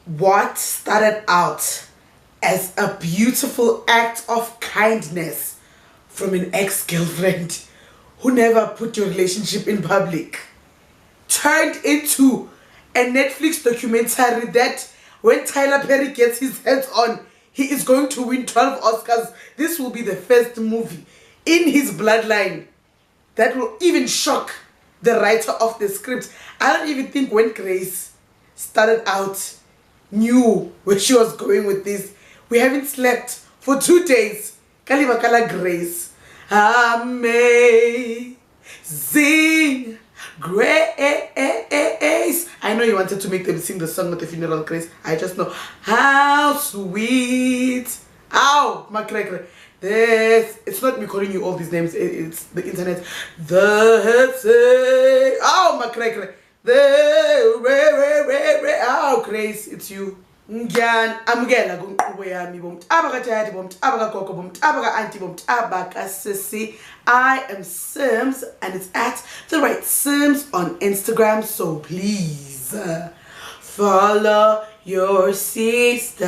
What started out as a beautiful act of kindness from an ex-girlfriend who never put your relationship in public turned into a Netflix documentary that when Tyler Perry gets his hands on, he is going to win 12 Oscars. This will be the first movie in his bloodline that will even shock the writer of the script. I don't even think when Grace started out knew where she was going with this. We haven't slept for 2 days. Kalibakala Grace. Amazing Grace. I know you wanted to make them sing the song with the funeral grace. I just know how sweet. Ow, my cracker. This, it's not me calling you all these names, it's the internet. Oh, my cracker. Oh, Grace, it's you. Amukela kunkqubo yami bomtaba katata bomtaba kagogo bomtaba ka-auntie bomtaba ka-sissy. I am Sims and it's at the right Sims on Instagram, so please follow your sister.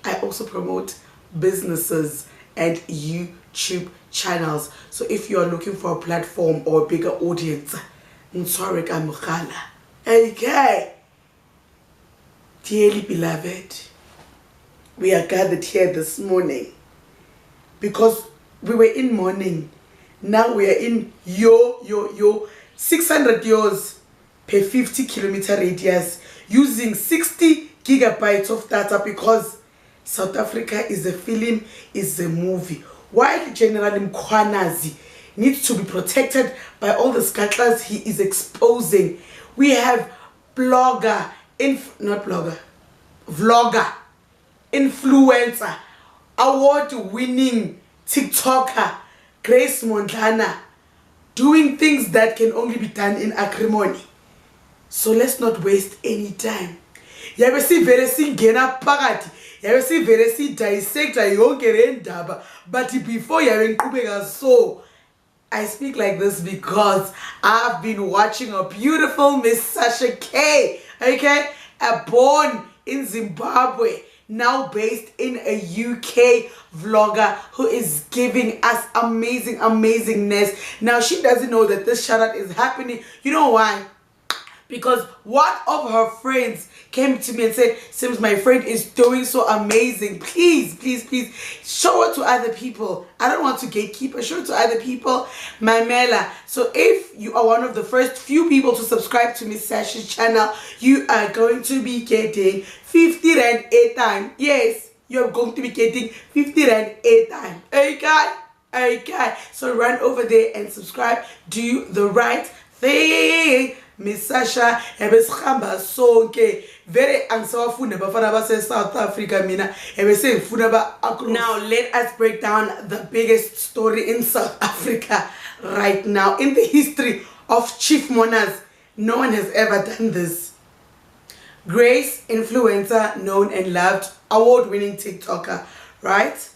I also promote businesses and YouTube channels, so if you are looking for a platform or a bigger audience, Nsorek Amukhala. Okay, dearly beloved, we are gathered here this morning because we were in mourning. Now we are in 600 years per 50-kilometer radius using 60 gigabytes of data because South Africa is a film, is a movie. While General Mkhwanazi needs to be protected by all the scandals he is exposing, we have vlogger, influencer, award-winning TikToker, Grace Mondlana, doing things that can only be done in acrimony. So let's not waste any time. Yabe sivele singena phakathi, yabe sivele si dissect yonke le ndaba, but before yabe ngiqhubeka so I speak like this because I've been watching a beautiful Miss Sasha K, okay, born in Zimbabwe, now based in a UK vlogger who is giving us amazing amazingness. Now she doesn't know that this shout out is happening. You know why? Because one of her friends came to me and said, Sims, my friend is doing so amazing. Please, please, please show it to other people. I don't want to gatekeep. Show it to other people. Mamela. So if you are one of the first few people to subscribe to Miss Sasha's channel, you are going to be getting 50 Rand airtime. Yes, you're going to be getting 50 Rand airtime. Okay? Okay. So run over there and subscribe. Do the right thing. Miss Sasha ebesihamba sonke very angisawafunda bafana base South Africa mina ebese ngifuna ba. Now let us break down the biggest story in South Africa right now in the history of chief mourners. No one has ever done this. Grace, influencer, known and loved, award-winning TikToker, right?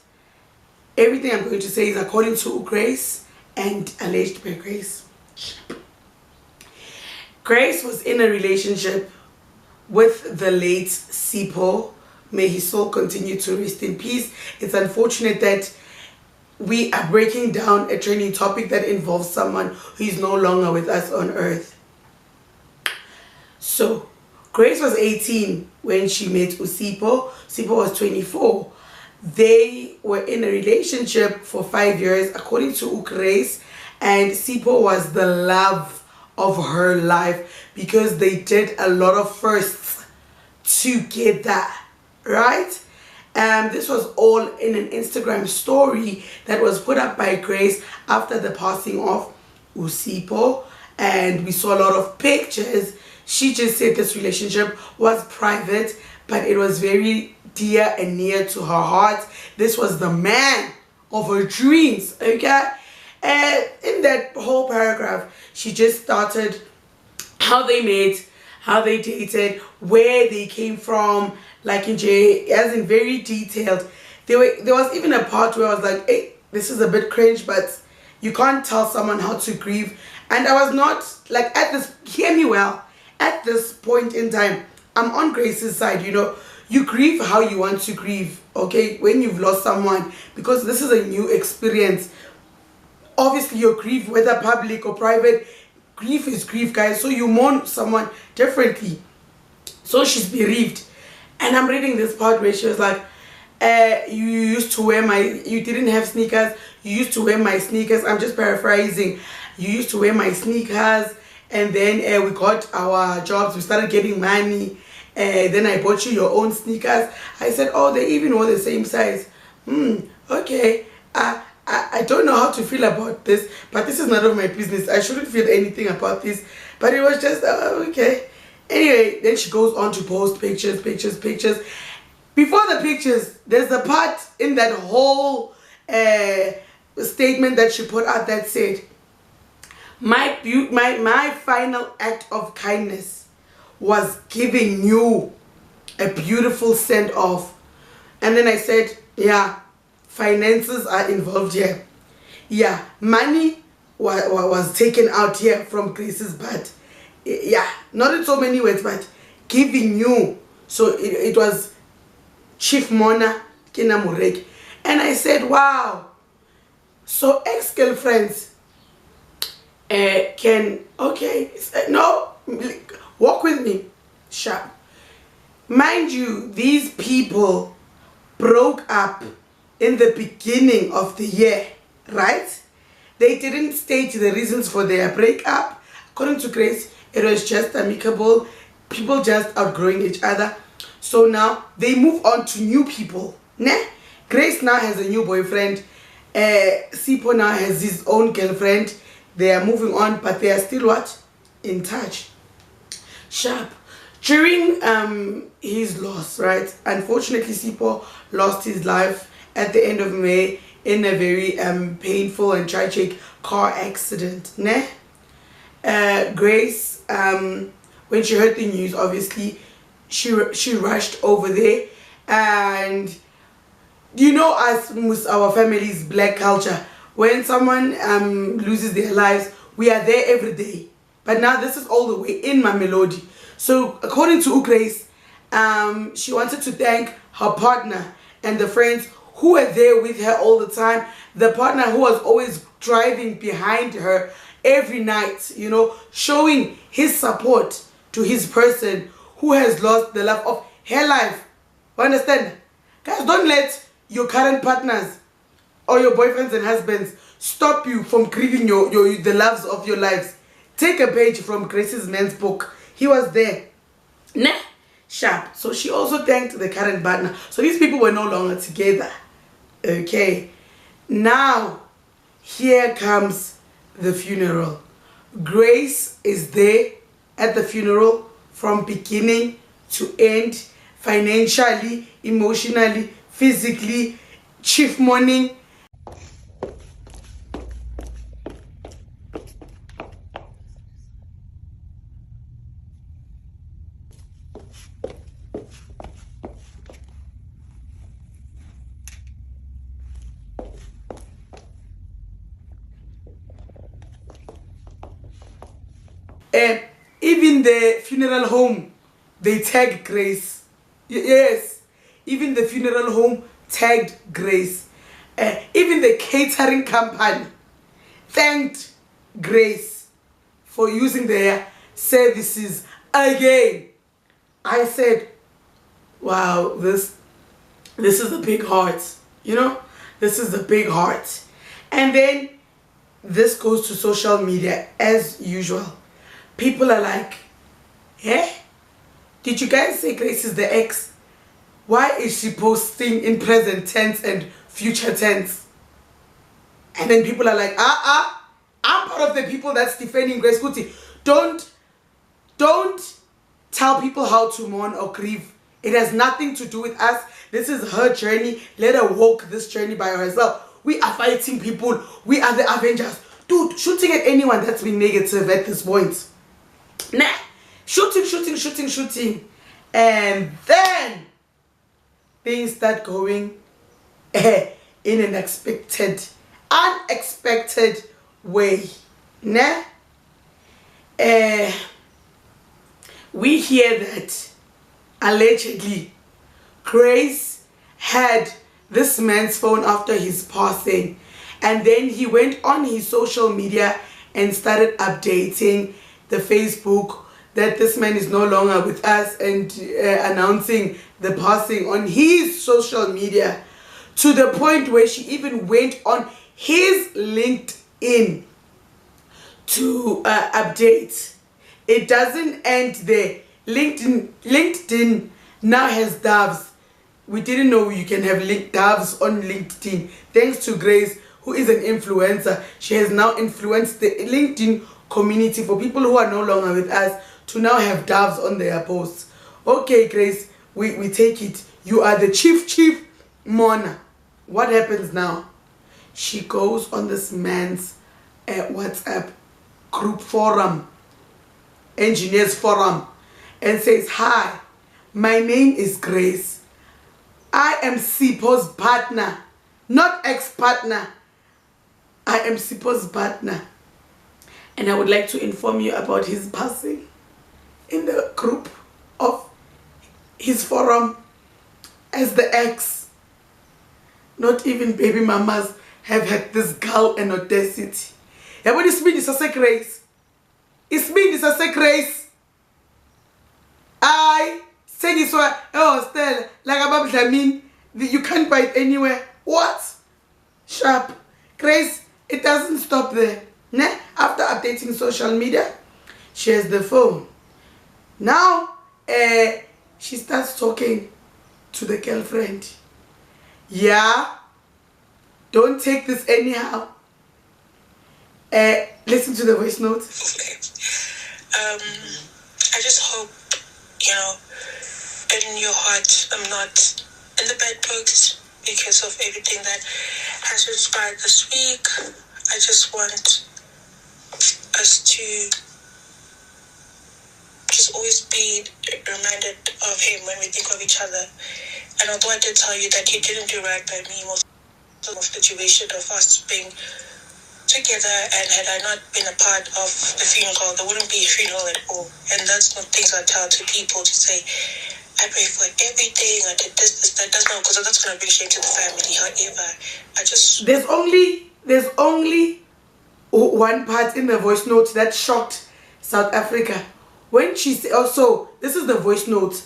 Everything I'm going to say is according to Grace and alleged by Grace. Grace was in a relationship with the late Sipho. May his soul continue to rest in peace. It's unfortunate that we are breaking down a trending topic that involves someone who is no longer with us on earth. So, Grace was 18 when she met Sipho. Sipho was 24. They were in a relationship for 5 years, according to Grace, and Sipho was the love of her life because they did a lot of firsts together, right? This was all in an Instagram story that was put up by Grace after the passing of Sipho, and we saw a lot of pictures. She just said this relationship was private, but it was very dear and near to her heart. This was the man of her dreams, okay? And in that whole paragraph, she just started how they met, how they dated, where they came from, like in J, as in very detailed. There was even a part where I was like, hey, this is a bit cringe, but you can't tell someone how to grieve. And I was not, like, at this, hear me well, at this point in time, I'm on Grace's side. You know, you grieve how you want to grieve, okay, when you've lost someone, because this is a new experience. Obviously, your grief, whether public or private, grief is grief, guys. So you mourn someone differently. So she's bereaved. And I'm reading this part where she was like, you used to wear you didn't have sneakers, you used to wear my sneakers. I'm just paraphrasing. You used to wear my sneakers, and then we got our jobs, we started getting money, then I bought you your own sneakers. I said, oh, they even wore the same size. Okay. I don't know how to feel about this, but this is none of my business. I shouldn't feel anything about this, but it was just okay. Anyway, then she goes on to post pictures. Before the pictures, there's a part in that whole statement that she put out that said, my final act of kindness was giving you a beautiful send off. And then I said, yeah, finances are involved here. Yeah, money was taken out here from Grace's butt. Yeah, not in so many words, but giving you. So it was Chief Mona Kina Murek. And I said, wow. So ex-girlfriends can, okay, no, walk with me, sharp. Mind you, these people broke up in the beginning of the year, right? They didn't state the reasons for their breakup. According to Grace, it was just amicable, people just outgrowing each other. So now they move on to new people. Né? Grace now has a new boyfriend. Sipho now has his own girlfriend. They are moving on, but they are still what? In touch. Sharp. During his loss, right? Unfortunately, Sipho lost his life at the end of May in a very painful and tragic car accident. Né? Grace, when she heard the news, obviously, she rushed over there. And you know, as with our family's black culture, when someone loses their lives, we are there every day. But now this is all the way in Mamelodi. So according to Grace, she wanted to thank her partner and the friends who were there with her all the time. The partner who was always driving behind her every night, you know, showing his support to his person who has lost the love of her life. You understand? Guys, don't let your current partners or your boyfriends and husbands stop you from grieving the loves of your lives. Take a page from Grace's man's book. He was there. Nah, sharp. So she also thanked the current partner. So these people were no longer together. Okay. Now, here comes the funeral. Grace is there at the funeral from beginning to end, financially, emotionally, physically, chief mourning. Even the funeral home, they tagged Grace. Yes, even the funeral home tagged Grace. Even the catering company thanked Grace for using their services again. I said, wow, this is a big heart, you know, this is a big heart. And then this goes to social media as usual. People are like, eh? Did you guys say Grace is the ex? Why is she posting in present tense and future tense? And then people are like, I'm part of the people that's defending Grace Kuti. Don't tell people how to mourn or grieve. It has nothing to do with us. This is her journey. Let her walk this journey by herself. We are fighting people. We are the Avengers. Dude, shooting at anyone that's been negative at this point. Nah, shooting. And then things start going in an unexpected way. Nah? we hear that allegedly Grace had this man's phone after his passing, and then he went on his social media and started updating the Facebook that this man is no longer with us, and announcing the passing on his social media, to the point where she even went on his LinkedIn to update. It doesn't end there. LinkedIn now has doves. We didn't know you can have doves on LinkedIn. Thanks to Grace, who is an influencer. She has now influenced the LinkedIn community for people who are no longer with us to now have doves on their posts. Okay, Grace, we take it. You are the chief mourner. What happens now? She goes on this man's WhatsApp group forum, engineers forum, and says, "Hi, my name is Grace. I am Sipho's partner, not ex-partner. I am Sipho's partner. And I would like to inform you about his passing in the group of his forum as the ex. Not even baby mamas have had this girl an audacity." Yeah, but it's me, this is a Grace. It's me, this is a Grace. I say this one, oh, still, like about Jamin, you can't buy it anywhere. What? Sharp. Grace, it doesn't stop there. Nah? After updating social media, she has the phone. Now, she starts talking to the girlfriend. Yeah? Don't take this anyhow. Listen to the voice note. Okay. I just hope, in your heart, I'm not in the bad books because of everything that has transpired this week. I just want us to just always be reminded of him when we think of each other. And although I did tell you that he didn't do right by me, most of the situation of us being together, and had I not been a part of the funeral, there wouldn't be a funeral at all. And that's not things I tell to people, to say, I pray for everything, I did this, that. That's not, because that's going to bring shame to the family. However, I just... There's only one part in the voice note that shocked South Africa. When she said, also, this is the voice note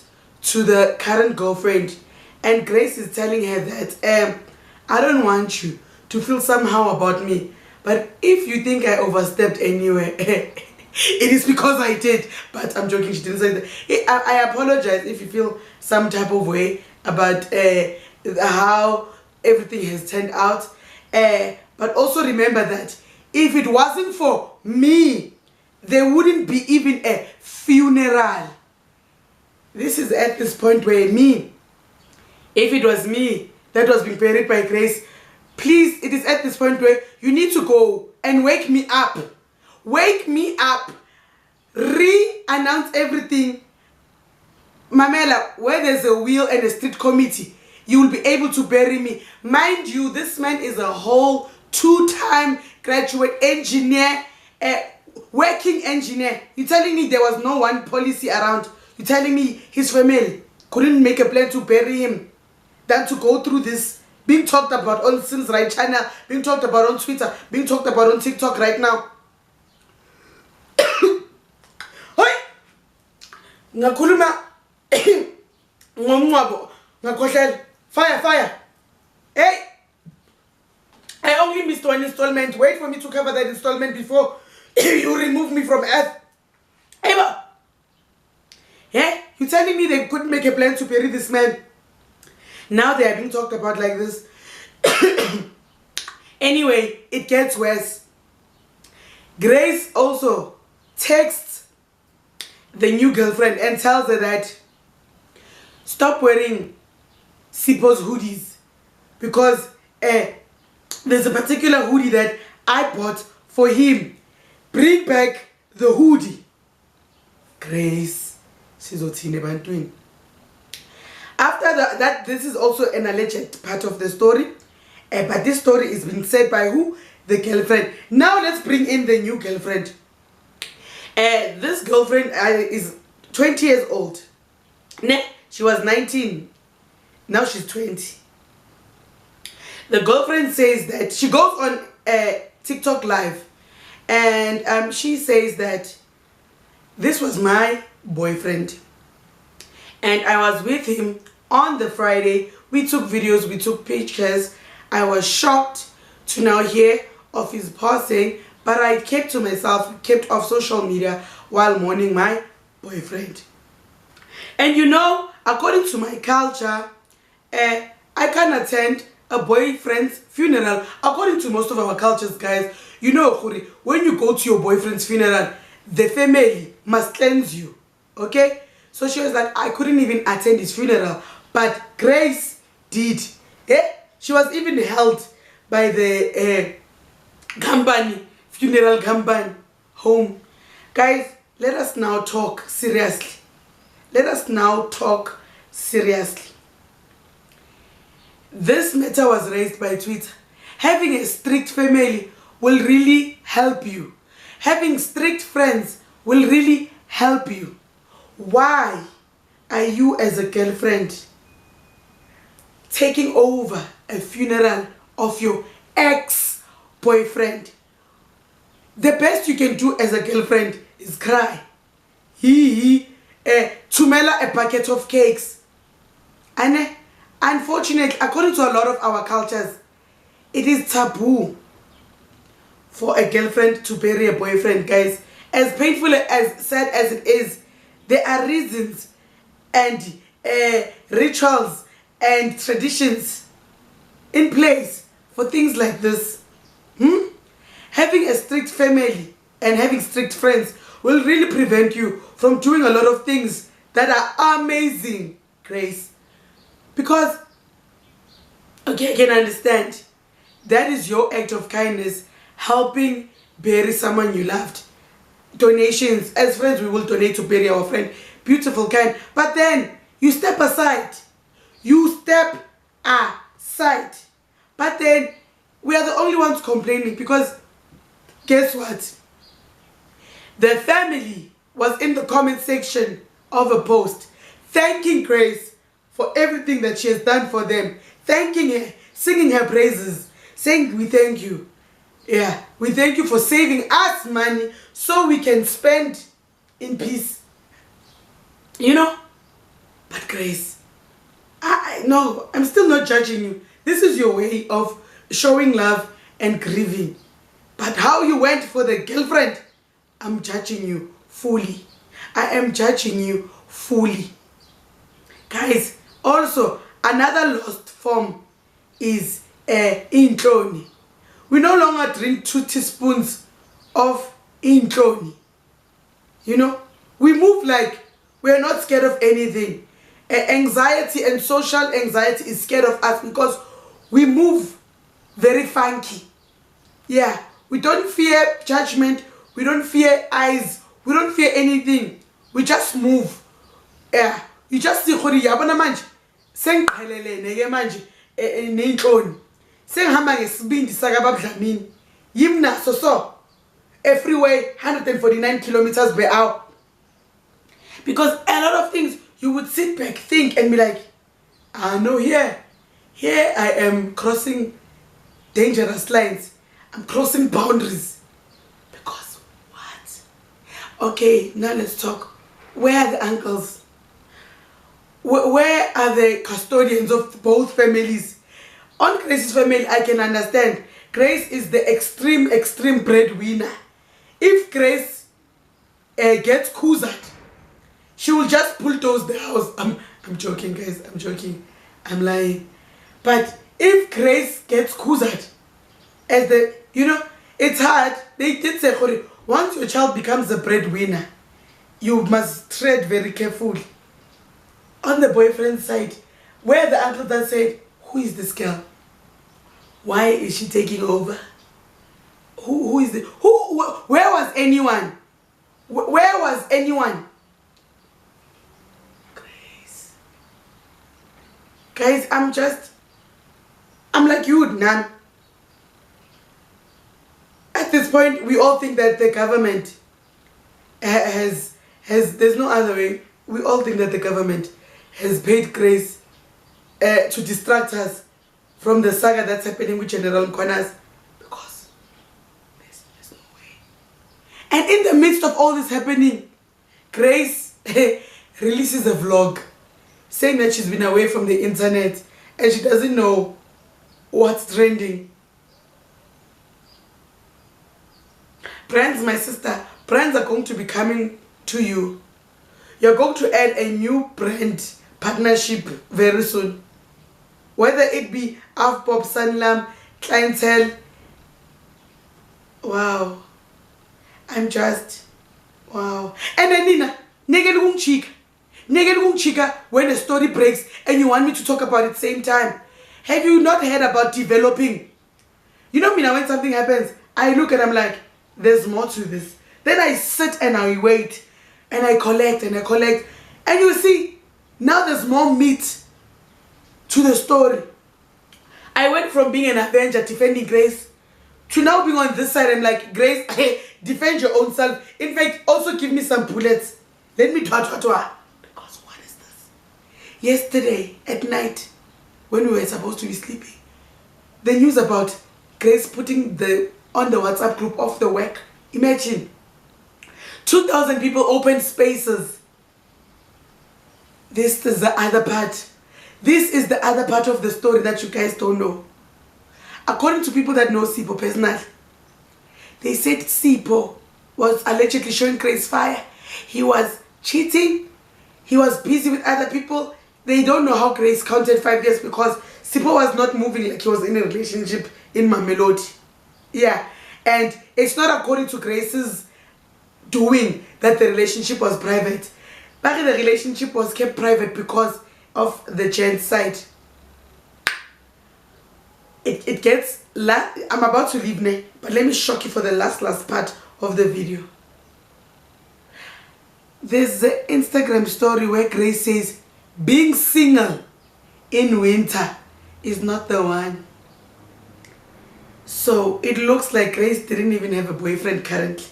to the current girlfriend, and Grace is telling her that, I don't want you to feel somehow about me, but if you think I overstepped anywhere, it is because I did. But I'm joking, she didn't say that. I apologize if you feel some type of way about how everything has turned out. But also remember that if it wasn't for me, there wouldn't be even a funeral. This is at this point where if it was me that was being buried by Grace, please, it is at this point where you need to go and wake me up. Wake me up. Re-announce everything. Mamela, where there's a will and a street committee, you will be able to bury me. Mind you, this man is a whole 2-time graduate engineer, working engineer. You're telling me there was no one policy around? You're telling me his family couldn't make a plan to bury him than to go through this? Being talked about on simzright channel, being talked about on Twitter, being talked about on TikTok right now. Hoi! Ngakhuluma ngomncwabo ngakhohlela. Fire. Hey! I only missed one installment. Wait for me to cover that installment before you remove me from earth. Eva! Yeah? You telling me they couldn't make a plan to bury this man? Now they are being talked about like this. Anyway, it gets worse. Grace also texts the new girlfriend and tells her that stop wearing Sipho's hoodies, because there's a particular hoodie that I bought for him. Bring back the hoodie. Grace, sizothini ebantwini. After that, this is also an alleged part of the story. But this story is being said by who? The girlfriend. Now let's bring in the new girlfriend. This girlfriend is 20 years old. She was 19. Now she's 20. The girlfriend says that she goes on a TikTok live, and she says that this was my boyfriend and I was with him on the Friday. We took videos, we took pictures. I was shocked to now hear of his passing, but I kept to myself, kept off social media while mourning my boyfriend. And you know, according to my culture, I can't attend a boyfriend's funeral. According to most of our cultures, guys, you know, when you go to your boyfriend's funeral, the family must cleanse you, okay? So she was like, I couldn't even attend his funeral, but Grace did. She was even held by the company, funeral company, home. Guys, let us now talk seriously. Let us now talk seriously. This matter was raised by Twitter. Having a strict family will really help you. Having strict friends will really help you. Why are you as a girlfriend taking over a funeral of your ex-boyfriend? The best you can do as a girlfriend is cry. Tumela a bucket of cakes. And unfortunately, according to a lot of our cultures, it is taboo for a girlfriend to bury a boyfriend, guys. As painful, as sad as it is, there are reasons and rituals and traditions in place for things like this. Having a strict family and having strict friends will really prevent you from doing a lot of things that are amazing, Grace. Because, okay, I can understand. That is your act of kindness, helping bury someone you loved. Donations, as friends, we will donate to bury our friend. Beautiful, kind. But then, you step aside. You step aside. But then, we are the only ones complaining because, guess what? The family was in the comment section of a post thanking Grace for everything that she has done for them. Thanking her, singing her praises, saying we thank you. Yeah, we thank you for saving us money so we can spend in peace. You know? But Grace, no, I'm still not judging you. This is your way of showing love and grieving. But how you went for the girlfriend, I'm judging you fully. I am judging you fully. Guys, also, another lost form is inhloni. We no longer drink 2 teaspoons of inhloni. You know, we move like we're not scared of anything. Anxiety and social anxiety is scared of us because we move very funky. Yeah, we don't fear judgment. We don't fear eyes. We don't fear anything. We just move. Yeah, you just see khori yabona manje. Sengiphelele neke manje nenhloni. Sengihamba ngesibindi saka babdlamini. Yimna so a freeway 149 kilometers per hour. Because a lot of things you would sit back, think and be like, no, here I am crossing dangerous lines. I'm crossing boundaries. Because what? Okay, now let's talk. Where are the uncles? Where are the custodians of both families? On Grace's family, I can understand. Grace is the extreme breadwinner. If Grace gets coozed, she will just bulldoze the house. I'm joking, guys. I'm joking. I'm lying. But if Grace gets coozed, as the, you know, it's hard. They did say, once your child becomes a breadwinner, you must tread very carefully. On the boyfriend's side, where the uncle that said, who is this girl? Why is she taking over? Who is it? Where was anyone? Where was anyone? Grace. Guys, I'm like you, Nan. At this point, we all think that the government has there's no other way. We all think that the government has paid Grace to distract us from the saga that's happening with General Nkwanas, because there's no way. And in the midst of all this happening, Grace releases a vlog saying that she's been away from the internet and she doesn't know what's trending. Brands, my sister, brands are going to be coming to you. You're going to add a new brand partnership very soon. Whether it be Afpop, Sanlam, Clientele. Wow. I'm just, wow. And then Nina, chika when a story breaks and you want me to talk about it same time. Have you not heard about developing? You know me now, when something happens, I look and I'm like, there's more to this. Then I sit and I wait and I collect and I collect. And you see, now there's more meat to the story. I went from being an Avenger defending Grace to now being on this side. I'm like, Grace, defend your own self. In fact, also give me some bullets. Let me Because what is this? Yesterday at night, when we were supposed to be sleeping, the news about Grace putting on the WhatsApp group of the work. Imagine, 2,000 people open spaces. This is the other part. This is the other part of the story that you guys don't know. According to people that know Sipho personally, they said Sipho was allegedly showing Grace fire. He was cheating. He was busy with other people. They don't know how Grace counted 5 years because Sipho was not moving like he was in a relationship in Mamelodi. Yeah. And it's not according to Grace's doing that the relationship was private. But the relationship was kept private because of the gent's side. It gets, I'm about to leave now, but let me shock you for the last part of the video. There's an Instagram story where Grace says, being single in winter is not the one. So it looks like Grace didn't even have a boyfriend currently.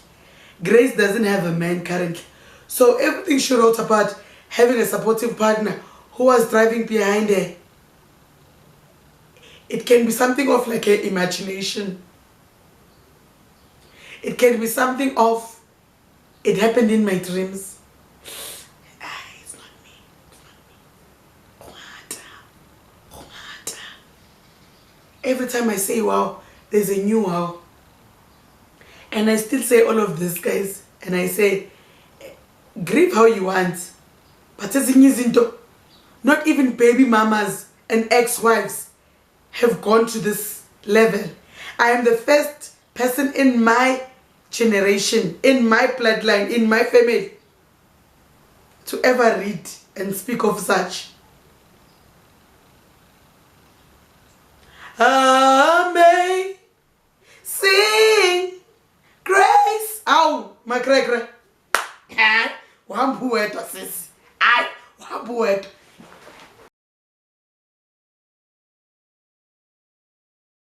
Grace doesn't have a man currently. So everything she wrote about having a supportive partner who was driving behind her, it can be something of like an imagination. It can be something of, it happened in my dreams. It's not me. Every time I say wow, there's a new wow. And I still say all of this, guys. And I say, grieve how you want. But not even baby mamas and ex-wives have gone to this level. I am the first person in my generation, in my bloodline, in my family, to ever read and speak of such. Amazing grace. Ow, my cracker. One poet, sis. One poet.